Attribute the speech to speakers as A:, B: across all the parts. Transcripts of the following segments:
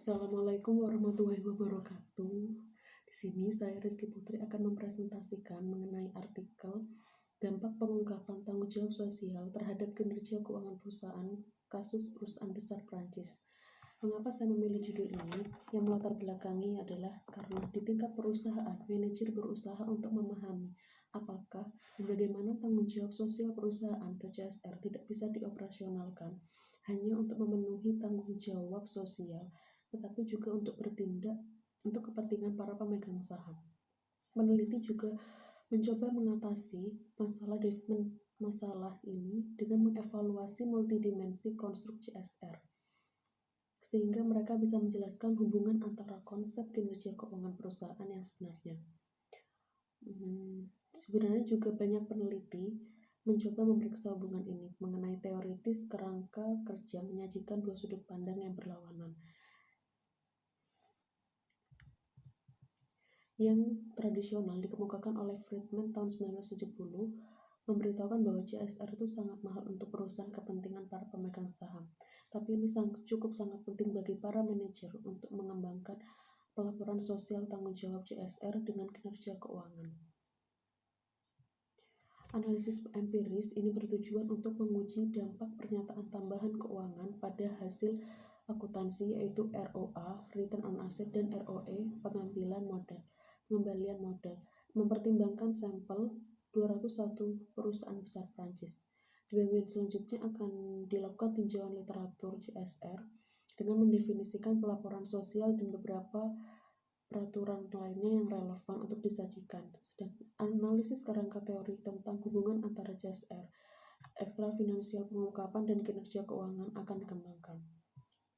A: Assalamualaikum warahmatullahi wabarakatuh. Di sini saya Rizky Putri akan mempresentasikan mengenai artikel dampak pengungkapan tanggung jawab sosial terhadap kinerja keuangan perusahaan, kasus perusahaan besar Prancis. Mengapa saya memilih judul ini? Yang melatar belakangi adalah karena di tingkat perusahaan, manajer berusaha untuk memahami apakah dan bagaimana tanggung jawab sosial perusahaan atau CSR tidak bisa dioperasionalkan hanya untuk memenuhi tanggung jawab sosial, tetapi juga untuk bertindak untuk kepentingan para pemegang saham. Peneliti juga mencoba mengatasi masalah ini dengan mengevaluasi multidimensi konstruk CSR, sehingga mereka bisa menjelaskan hubungan antara konsep kinerja keuangan perusahaan yang sebenarnya. Sebenarnya juga banyak peneliti mencoba memeriksa hubungan ini mengenai teoritis kerangka kerja menyajikan dua sudut pandang yang berlawanan. Yang tradisional dikemukakan oleh Friedman tahun 1970 memberitahukan bahwa CSR itu sangat mahal untuk perusahaan kepentingan para pemegang saham, tapi ini sangat penting bagi para manajer untuk mengembangkan pelaporan sosial tanggung jawab CSR dengan kinerja keuangan. Analisis empiris ini bertujuan untuk menguji dampak pernyataan tambahan keuangan pada hasil akuntansi, yaitu ROA, Return on Asset, dan ROE, pengembalian modal, mempertimbangkan sampel 201 perusahaan besar Prancis. Di bagian selanjutnya akan dilakukan tinjauan literatur CSR dengan mendefinisikan pelaporan sosial dan beberapa peraturan lainnya yang relevan untuk disajikan. Sedangkan analisis kerangka teori tentang hubungan antara CSR, ekstra finansial pengungkapan, dan kinerja keuangan akan dikembangkan.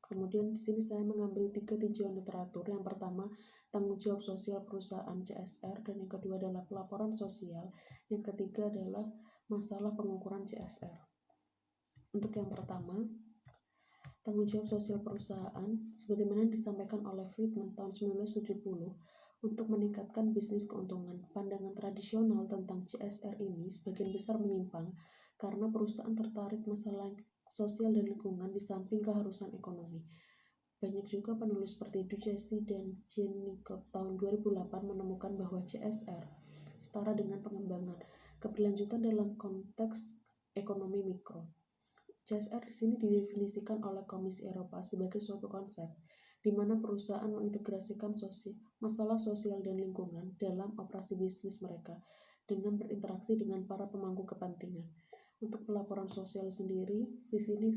A: Kemudian di sini saya mengambil 3 tinjauan literatur. Yang pertama, tanggung jawab sosial perusahaan CSR, dan yang kedua adalah pelaporan sosial. Yang ketiga adalah masalah pengukuran CSR. Untuk yang pertama, tanggung jawab sosial perusahaan, sebagaimana disampaikan oleh Friedman tahun 1970, untuk meningkatkan bisnis keuntungan. Pandangan tradisional tentang CSR ini sebagian besar menyimpang karena perusahaan tertarik masalah sosial dan lingkungan di samping keharusan ekonomi. Banyak juga penulis seperti Ducesi dan Jane Nicot tahun 2008 menemukan bahwa CSR setara dengan pengembangan keberlanjutan dalam konteks ekonomi mikro. CSR di sini didefinisikan oleh Komisi Eropa sebagai suatu konsep di mana perusahaan mengintegrasikan masalah sosial dan lingkungan dalam operasi bisnis mereka dengan berinteraksi dengan para pemangku kepentingan. Untuk pelaporan sosial sendiri, di sini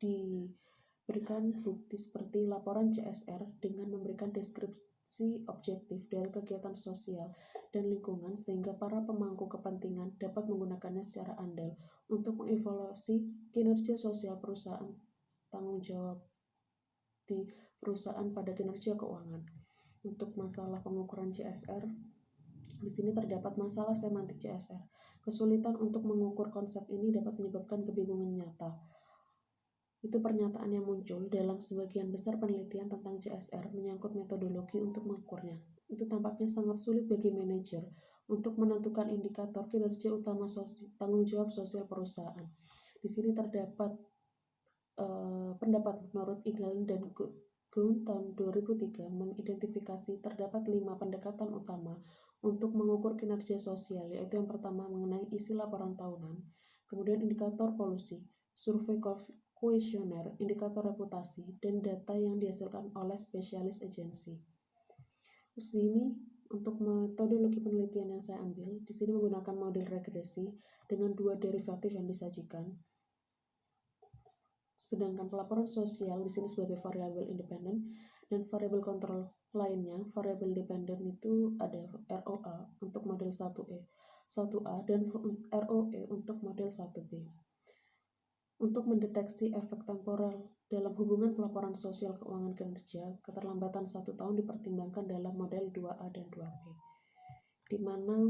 A: diberikan bukti seperti laporan CSR dengan memberikan deskripsi objektif dari kegiatan sosial dan lingkungan sehingga para pemangku kepentingan dapat menggunakannya secara andal untuk mengevaluasi kinerja sosial perusahaan, tanggung jawab di perusahaan pada kinerja keuangan. Untuk masalah pengukuran CSR, di sini terdapat masalah semantik CSR. Kesulitan untuk mengukur konsep ini dapat menyebabkan kebingungan nyata. Itu pernyataan yang muncul dalam sebagian besar penelitian tentang CSR menyangkut metodologi untuk mengukurnya. Itu tampaknya sangat sulit bagi manajer untuk menentukan indikator kinerja utama tanggung jawab sosial perusahaan. Di sini terdapat pendapat menurut Eaglein dan Gunn tahun 2003 mengidentifikasi terdapat 5 pendekatan utama untuk mengukur kinerja sosial, yaitu yang pertama mengenai isi laporan tahunan, kemudian indikator polusi, survei kuesioner, indikator reputasi, dan data yang dihasilkan oleh spesialis agensi. Terus ini untuk metodologi penelitian yang saya ambil, di sini menggunakan model regresi dengan 2 derivatif yang disajikan. Sedangkan pelaporan sosial di sini sebagai variabel independen dan variabel kontrol lainnya, variabel dependen itu ada ROA untuk model 1A dan ROE untuk model 1B. Untuk mendeteksi efek temporal dalam hubungan pelaporan sosial keuangan kinerja, keterlambatan 1 tahun dipertimbangkan dalam model 2A dan 2B, di mana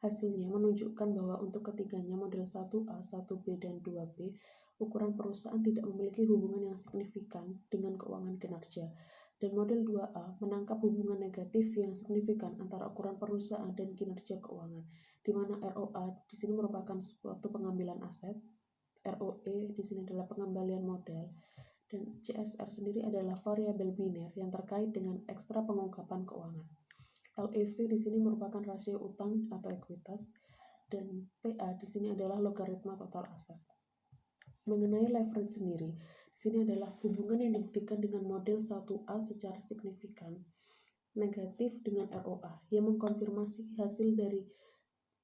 A: hasilnya menunjukkan bahwa untuk ketiganya model 1A, 1B, dan 2B, ukuran perusahaan tidak memiliki hubungan yang signifikan dengan keuangan kinerja. Dan model 2A menangkap hubungan negatif yang signifikan antara ukuran perusahaan dan kinerja keuangan, di mana ROA di sini merupakan suatu pengambilan aset, ROE di sini adalah pengembalian modal, Dan CSR sendiri adalah variabel biner yang terkait dengan ekstra pengungkapan keuangan. LEV di sini merupakan rasio utang atau ekuitas, dan TA di sini adalah logaritma total aset. Mengenai leverage sendiri, di sini adalah hubungan yang dibuktikan dengan model 1A secara signifikan negatif dengan ROA yang mengkonfirmasi hasil dari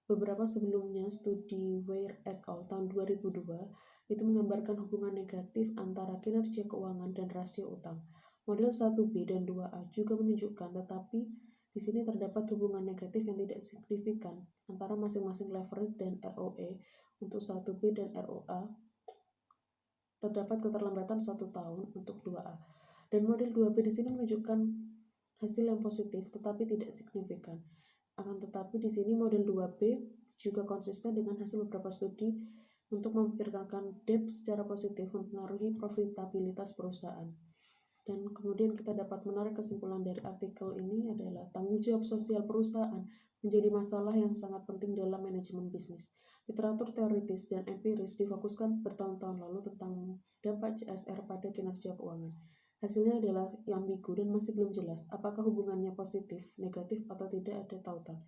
A: beberapa sebelumnya studi Weir et al. Tahun 2002 itu menggambarkan hubungan negatif antara kinerja keuangan dan rasio utang. Model 1B dan 2A juga menunjukkan, tetapi di sini terdapat hubungan negatif yang tidak signifikan antara masing-masing leverage dan ROE. Untuk 1B dan ROA terdapat keterlambatan 1 tahun untuk 2A. Dan model 2B di sini menunjukkan hasil yang positif tetapi tidak signifikan. Akan tetapi di sini model 2B juga konsisten dengan hasil beberapa studi untuk memperkirakan debt secara positif mempengaruhi profitabilitas perusahaan. Dan kemudian kita dapat menarik kesimpulan dari artikel ini adalah tanggung jawab sosial perusahaan menjadi masalah yang sangat penting dalam manajemen bisnis. Literatur teoritis dan empiris difokuskan bertahun-tahun lalu tentang dampak CSR pada kinerja keuangan. Hasilnya adalah ambigu dan masih belum jelas apakah hubungannya positif, negatif, atau tidak ada tautan.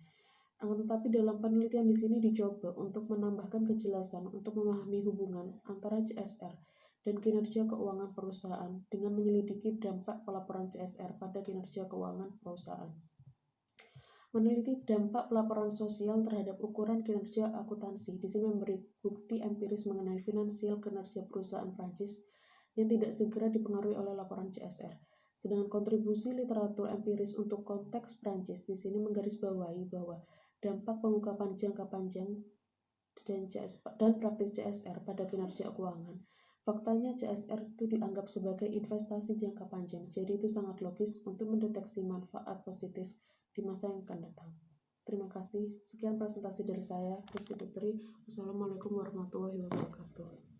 A: Akan tetapi dalam penelitian di sini dicoba untuk menambahkan kejelasan untuk memahami hubungan antara CSR dan kinerja keuangan perusahaan dengan menyelidiki dampak pelaporan CSR pada kinerja keuangan perusahaan. Meneliti dampak pelaporan sosial terhadap ukuran kinerja akuntansi di sini memberi bukti empiris mengenai finansial kinerja perusahaan Prancis yang tidak segera dipengaruhi oleh laporan CSR. Sedangkan kontribusi literatur empiris untuk konteks Prancis di sini menggarisbawahi bahwa dampak pengungkapan jangka panjang dan praktik CSR pada kinerja keuangan. Faktanya CSR itu dianggap sebagai investasi jangka panjang, jadi itu sangat logis untuk mendeteksi manfaat positif di masa yang akan datang. Terima kasih. Sekian presentasi dari saya, Rizky Putri. Wassalamualaikum warahmatullahi wabarakatuh.